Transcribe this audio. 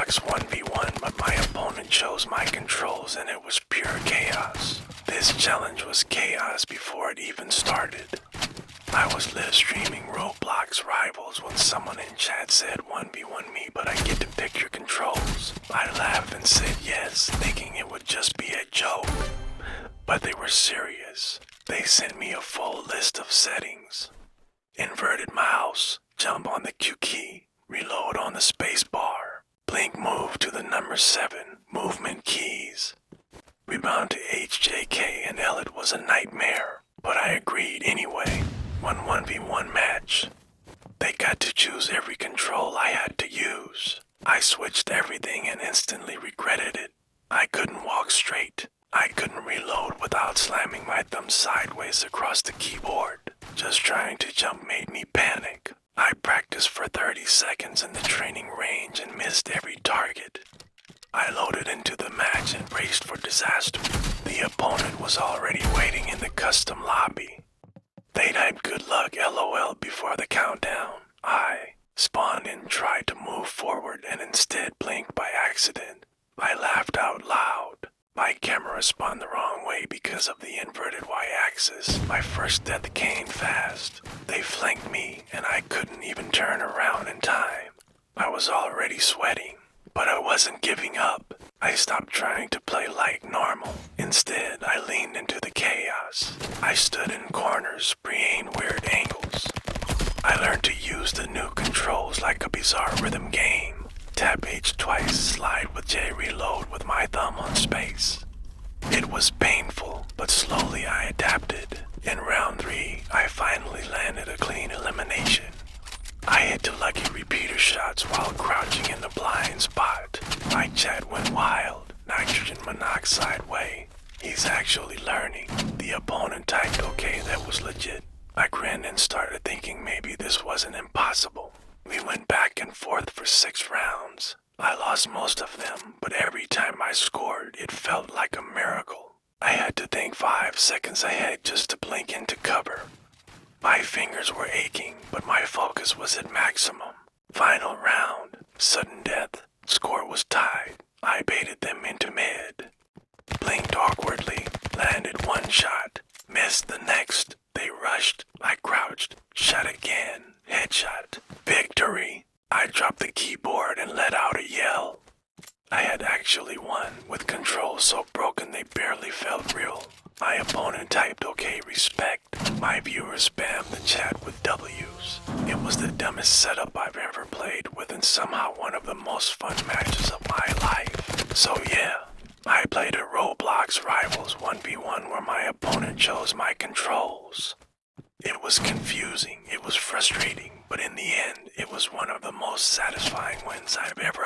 Roblox 1v1, but my opponent chose my controls and it was pure chaos. This challenge was chaos before it even started. I was live streaming Roblox Rivals when someone in chat said 1v1 me, but I get to pick your controls. I laughed and said yes, thinking it would just be a joke. But they were serious. They sent me a full list of settings. Inverted mouse, jump on the Q key, reload on the space bar, blink move to the number 7, movement keys. Rebound to H, J, K, and L. It was a nightmare, but I agreed anyway. 1v1 match. They got to choose every control I had to use. I switched everything and instantly regretted it. I couldn't walk straight. I couldn't reload without slamming my thumb sideways across the keyboard. Just trying to jump made me panic. I practiced for 30 seconds in the training range and missed every target. I loaded into the match and braced for disaster. The opponent was already waiting in the custom lobby. They typed good luck LOL before the countdown. I spawned and tried to move forward and instead blinked by accident. I laughed out loud. My camera spun the wrong way because of the inverted y-axis. My first death came fast. They flanked me and I couldn't even turn around in time. I was already sweating, but I wasn't giving up. I stopped trying to play like normal. Instead, I leaned into the chaos. I stood in corners, spraying weird angles. I learned to use the new controls like a bizarre rhythm game. Tap H twice, slide with J, reload with my thumb on space. It was painful, but slowly I adapted. In round 3, I finally landed a clean elimination. I hit the lucky repeater shots while crouching in the blind spot. My chat went wild, nitrogen monoxide way. He's actually learning. The opponent typed okay, that was legit. I grinned and started thinking maybe this wasn't impossible. We went back and forth for 6 rounds. I lost most of them, but every time I scored, it felt like a miracle. I had to think 5 seconds ahead just to blink into cover. My fingers were aching, but my focus was at maximum. Final round, sudden death, score was tied. I baited them into mid. Blinked awkwardly, landed 1 shot, missed the next. They rushed, I crouched, shot again, headshot. Victory! I dropped the keyboard and let out a yell. I had actually won, with controls so broken they barely felt real. My opponent typed okay, respect. My viewers spammed the chat with W's. It was the dumbest setup I've ever played with and somehow one of the most fun matches of my life. So yeah, I played a Roblox Rivals 1v1 where my opponent chose my controls. It was confusing, it was frustrating, but in the end, it was one of the most satisfying wins I've ever